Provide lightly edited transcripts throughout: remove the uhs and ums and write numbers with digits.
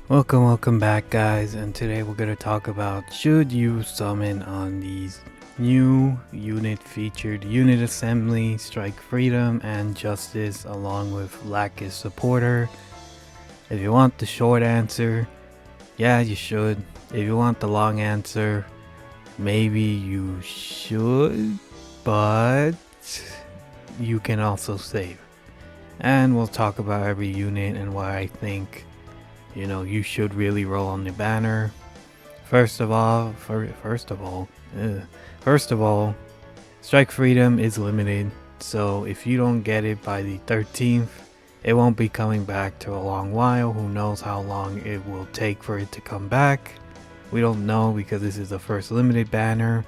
Welcome back, guys, and today we're going to talk about should you summon on these new unit featured Unit Assembly, Strike Freedom, and Justice, along with Lacus Supporter. If you want the short answer, yeah, you should. If you want the long answer, maybe you should, but you can also save. And we'll talk about every unit and why I think you should really roll on the banner. First of all, Strike Freedom is limited, so if you don't get it by the 13th, it won't be coming back to a long while. Who knows how long it will take for it to come back? We don't know because this is the first limited banner.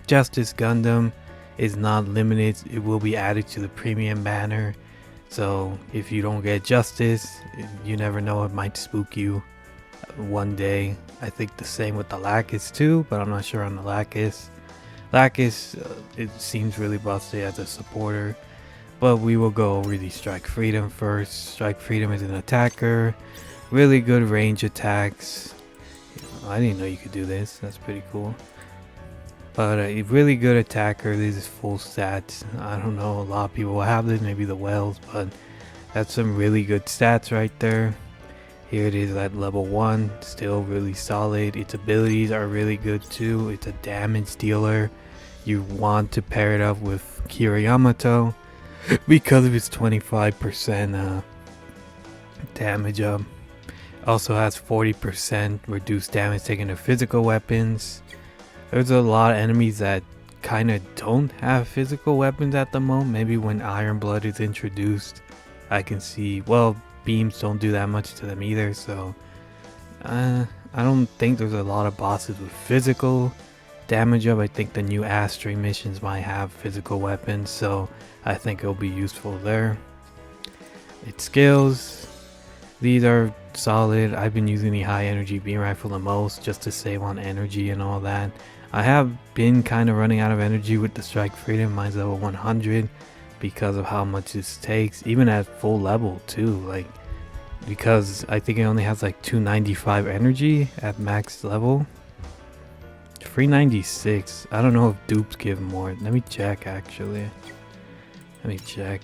Justice Gundam is not limited, it will be added to the premium banner. So if you don't get Justice, you never know, it might spook you one day. I think the same with the Lacus too, but I'm not sure on the Lacus. Lacus, it seems really busted as a supporter, but we will go over the Strike Freedom first. Strike Freedom is an attacker, really good range attacks. I didn't know you could do this, that's pretty cool. But a really good attacker. This is full stats. I don't know, a lot of people will have this, maybe the Wells, but that's some really good stats right there. Here it is at level 1, still really solid. Its abilities are really good too. It's a damage dealer. You want to pair it up with Kiriyamato because of its 25% damage up. Also has 40% reduced damage taken to physical weapons. There's a lot of enemies that kind of don't have physical weapons at the moment. Maybe when Iron Blood is introduced, I can see, well, beams don't do that much to them either, so I don't think there's a lot of bosses with physical damage up. I think the new Astray missions might have physical weapons, so I think it'll be useful there. Its skills, these are solid. I've been using the high energy beam rifle the most just to save on energy and all that. I have been kind of running out of energy with the Strike Freedom. Mine's level 100 because of how much this takes, even at full level too, like, because I think it only has like 295 energy at max level. 396. I don't know if dupes give more. Let me check actually. Let me check.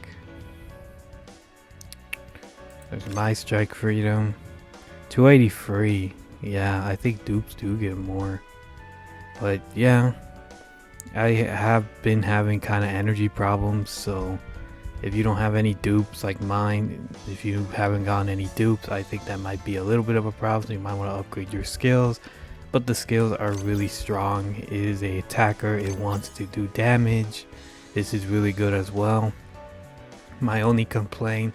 There's my Strike Freedom. 283. Yeah, I think dupes do give more. But yeah, I have been having kind of energy problems, so if you don't have any dupes like mine, if you haven't gotten any dupes, I think that might be a little bit of a problem, so you might want to upgrade your skills. But the skills are really strong. It is a attacker, it wants to do damage. This is really good as well. My only complaint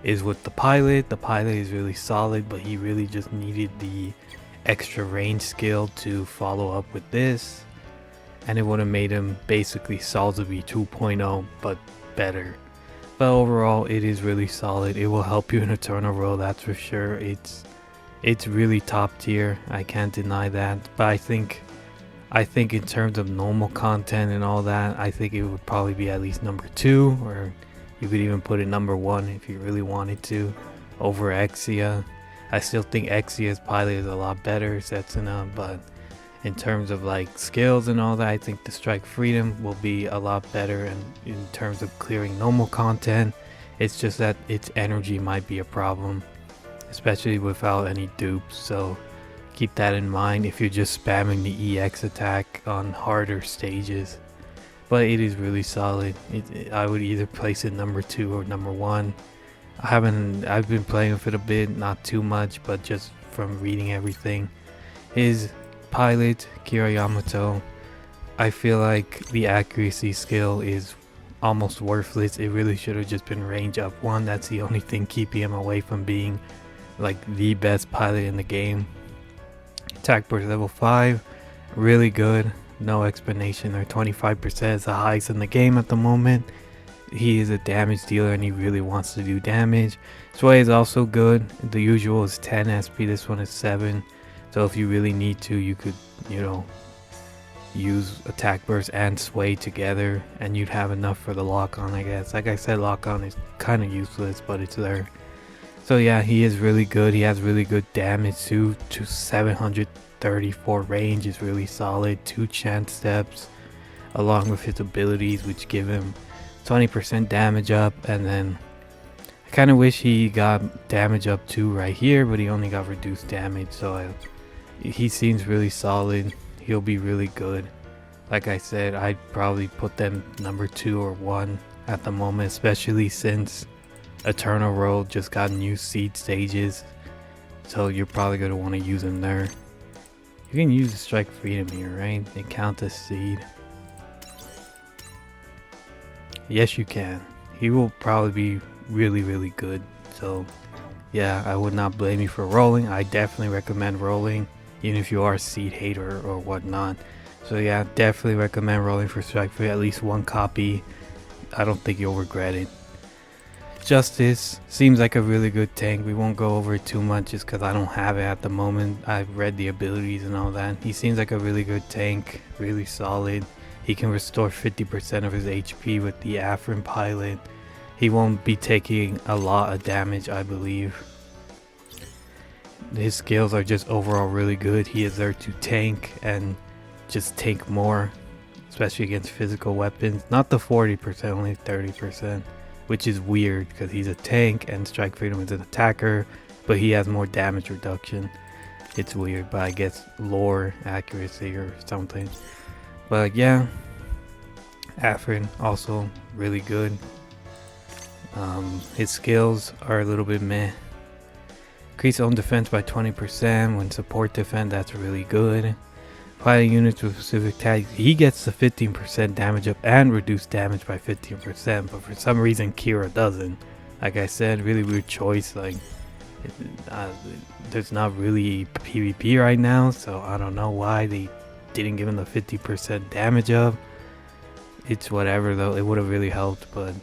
is with the pilot. The pilot is really solid, but he really just needed the extra range skill to follow up with this, and it would have made him basically Salzabi 2.0 but better. But overall, it is really solid. It will help you in Eternal Row, that's for sure. It's really top tier, I can't deny that. But I think in terms of normal content and all that, I think it would probably be at least number 2, or you could even put it number 1 if you really wanted to, over Exia. I still think Exia's pilot is a lot better, Setsuna, but in terms of like skills and all that, I think the Strike Freedom will be a lot better. And in terms of clearing normal content, it's just that its energy might be a problem, especially without any dupes. So keep that in mind if you're just spamming the EX attack on harder stages. But it is really solid. I would either place it number 2 or number 1. I've been playing with it a bit, not too much, but just from reading everything. His pilot, Kira Yamato, I feel like the accuracy skill is almost worthless. It really should have just been range up 1. That's the only thing keeping him away from being like the best pilot in the game. Attack burst level 5, really good. No explanation there. 25% is the highest in the game at the moment. He is a damage dealer and he really wants to do damage. Sway is also good. The usual is 10 SP, this one is 7. So if you really need to, you could, use attack burst and sway together and you'd have enough for the lock on, I guess. Like I said, lock on is kind of useless, but it's there. So yeah, he is really good. He has really good damage too. To 734 range is really solid. 2 chance steps along with his abilities, which give him 20% damage up. And then I kind of wish he got damage up too right here, but he only got reduced damage. So he seems really solid. He'll be really good. Like I said, I'd probably put them number 2 or 1 at the moment, especially since Eternal Road just got new seed stages. So you're probably going to want to use him there. You can use the Strike Freedom here, right? It counts as seed. Yes, you can. He will probably be really good. So yeah, I would not blame you for rolling. I definitely recommend rolling, even if you are a seed hater or whatnot. So yeah, definitely recommend rolling for Strike for at least 1 copy. I don't think you'll regret it. Justice seems like a really good tank. We won't go over it too much just because I don't have it at the moment. I've read the abilities and all that. He seems like a really good tank, really solid. He can restore 50% of his HP with the Afrin pilot. He won't be taking a lot of damage, I believe. His skills are just overall really good. He is there to tank and just tank more, especially against physical weapons. Not the 40%, only 30%, which is weird because he's a tank and Strike Freedom is an attacker, but he has more damage reduction. It's weird, but I guess lore accuracy or something. But yeah, Afrin also really good. His skills are a little bit meh. Increase own defense by 20% when support defend, that's really good. Fighting units with specific tags, he gets the 15% damage up and reduced damage by 15%, but for some reason Kira doesn't. Like I said, really weird choice. Like there's not really PvP right now, so I don't know why they didn't give him the 50% damage up. It's whatever though, it would have really helped, but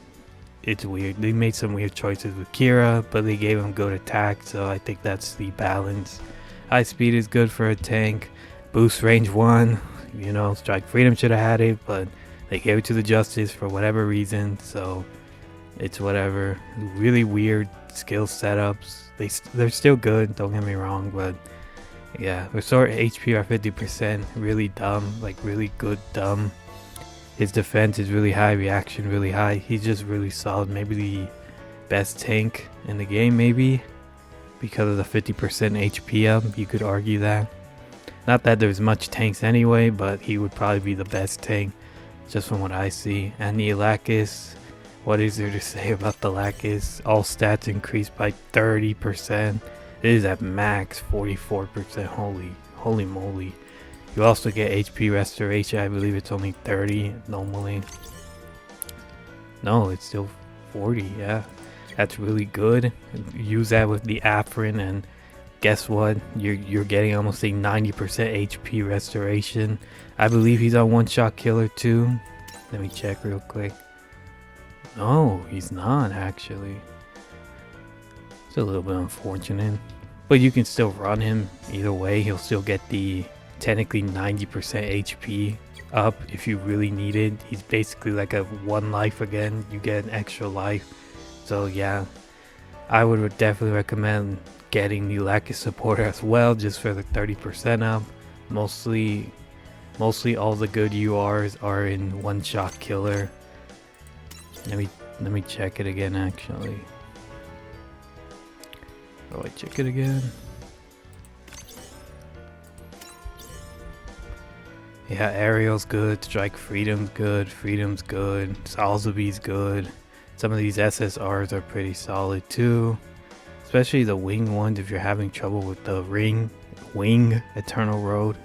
it's weird. They made some weird choices with Kira, but they gave him good attack, so I think that's the balance. High speed is good for a tank. Boost range 1, you know, Strike Freedom should have had it, but they gave it to the Justice for whatever reason, so it's whatever. Really weird skill setups. They're still good, don't get me wrong, but yeah, restore HP by 50%, really dumb, like really good dumb. His defense is really high, reaction really high. He's just really solid. Maybe the best tank in the game, maybe because of the 50% HP up. You could argue that. Not that there's much tanks anyway, but he would probably be the best tank, just from what I see. And the Lacus, what is there to say about the Lacus? All stats increased by 30%. It is at max 44%. Holy moly. You also get HP restoration. I believe it's only 30 normally. No, it's still 40. Yeah, that's really good. Use that with the Afrin, and guess what? You're getting almost a 90% HP restoration. I believe he's on one-shot killer too. Let me check real quick. No, he's not actually. It's a little bit unfortunate, but you can still run him either way. He'll still get the technically 90% HP up if you really need it. He's basically like a 1 life again. You get an extra life. So yeah, I would definitely recommend getting the Lacus supporter as well, just for the 30% up. Mostly all the good URs are in one-shot killer. Let me check it again actually. Oh, I check it again. Yeah, Ariel's good, Strike Freedom's good, Salzabi's good. Some of these SSRs are pretty solid too. Especially the wing ones if you're having trouble with the wing Eternal Road.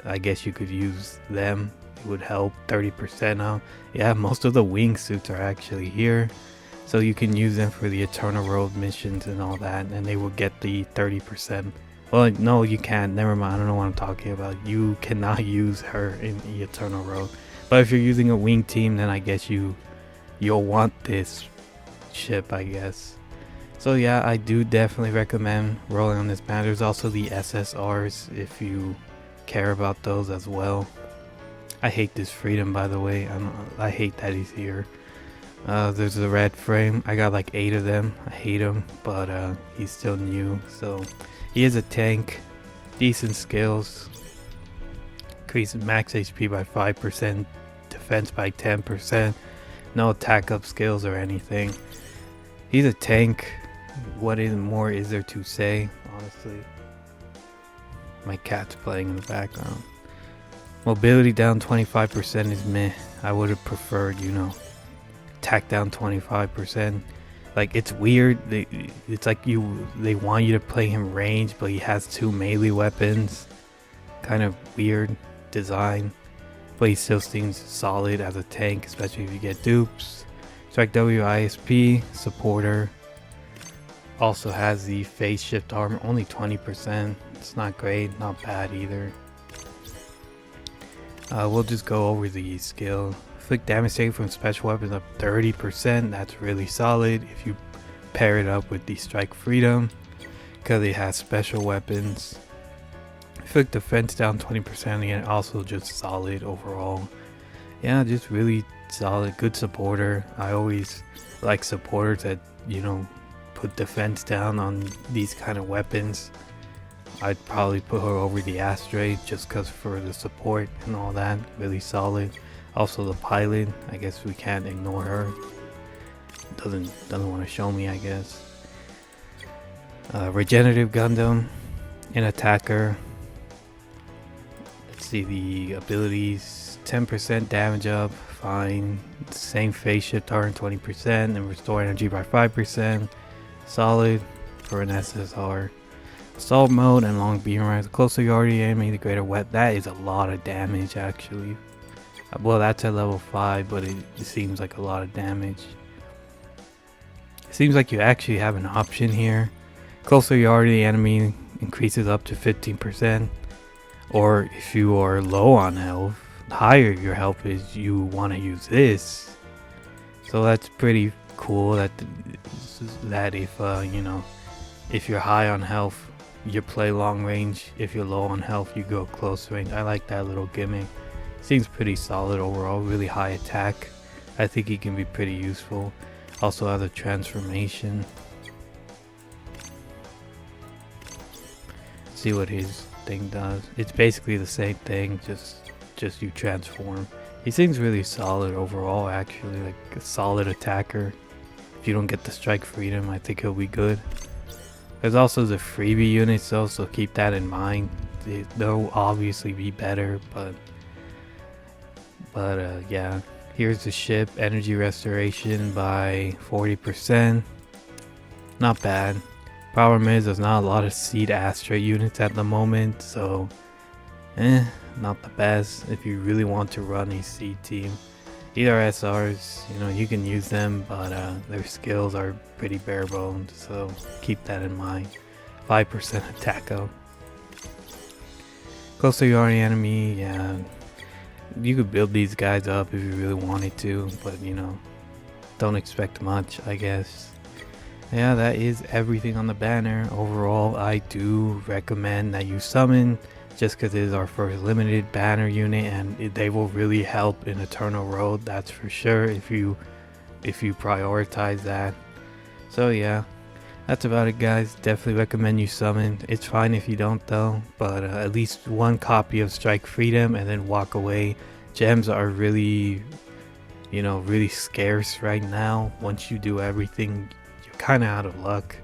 I guess you could use them. It would help 30% out. Yeah, most of the wing suits are actually here. So you can use them for the Eternal Road missions and all that, and they will get the 30%. Well, no, you can't. Never mind. I don't know what I'm talking about. You cannot use her in the Eternal Road. But if you're using a wing team, then I guess you'll want this ship, I guess. So yeah, I do definitely recommend rolling on this map. There's also the SSRs if you care about those as well. I hate this freedom, by the way. I hate that he's here. There's the red frame. I got like 8 of them. I hate him, but he's still new. So he is a tank. Decent skills. Increases max HP by 5%. Defense by 10%. No attack up skills or anything. He's a tank. What more is there to say, honestly? My cat's playing in the background. Mobility down 25% is meh. I would have preferred, you know, attack down 25%. Like, it's weird. It's like they want you to play him range, but he has 2 melee weapons. Kind of weird design. But he still seems solid as a tank, especially if you get dupes. Strike W ISP, supporter. Also has the phase shift armor, only 20%. It's not great, not bad either. We'll just go over the skill. Inflict damage taken from special weapons up 30%. That's really solid if you pair it up with the Strike Freedom, because it has special weapons. Inflict defense down 20% again, also just solid overall. Yeah, just really solid, good supporter. I always like supporters that, you know, put defense down on these kind of weapons. I'd probably put her over the Astray just because for the support and all that. Really solid. Also the pilot, I guess we can't ignore her. Doesn't want to show me, I guess. Regenerative Gundam, an attacker. Let's see the abilities. 10% damage up, fine. Same phase shift turn 20% and restore energy by 5%. Solid for an SSR. Assault mode and long beam rise. The closer you are to the enemy, the greater wet. That is a lot of damage actually. Well, that's at level 5, but it seems like a lot of damage. It seems like you actually have an option here. Closer you are to the enemy, increases up to 15%. Or if you are low on health, the higher your health is, you want to use this. So that's pretty cool that if you know, if you're high on health, you play long range. If you're low on health, you go close range. I like that little gimmick. Seems pretty solid overall. Really high attack. I think he can be pretty useful. Also has a transformation. See what his thing does. It's basically the same thing, just you transform. He seems really solid overall, actually, like a solid attacker. If you don't get the Strike Freedom, I think he'll be good. There's also the freebie units though, so keep that in mind. They'll obviously be better, but yeah. Here's the ship, energy restoration by 40%. Not bad. Problem is, there's not a lot of Seed Astra units at the moment, so not the best if you really want to run a Seed team. These are SRs, you know, you can use them, but their skills are pretty bare bones, so keep that in mind. 5% attack out. Closer you are to the enemy, yeah. You could build these guys up if you really wanted to, but you know, don't expect much, I guess. Yeah, that is everything on the banner. Overall, I do recommend that you summon, just because it is our first limited banner unit, and they will really help in Eternal Road, that's for sure, if you prioritize that. So yeah, that's about it, guys. Definitely recommend you summon. It's fine if you don't though, but at least one copy of Strike Freedom and then walk away. Gems are really, you know, really scarce right now. Once you do everything, you're kind of out of luck.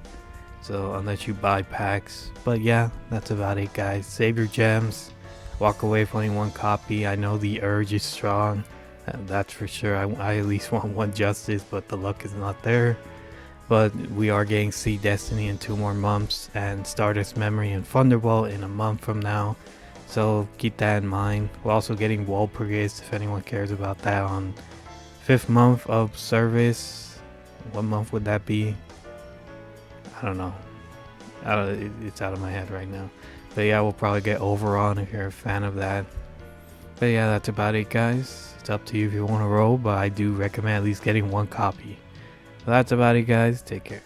So unless you buy packs. But yeah, that's about it, guys. Save your gems. Walk away with only one copy. I know the urge is strong. That's for sure. I at least want one Justice, but the luck is not there. But we are getting Sea Destiny in 2 more months, and Stardust Memory and Thunderbolt in a month from now. So keep that in mind. We're also getting Walpurgis, if anyone cares about that, on 5th month of service. What month would that be? I don't know. It's out of my head right now. But yeah, we'll probably get Overon if you're a fan of that. But yeah, that's about it, guys. It's up to you if you want to roll, but I do recommend at least getting one copy. So that's about it, guys. Take care.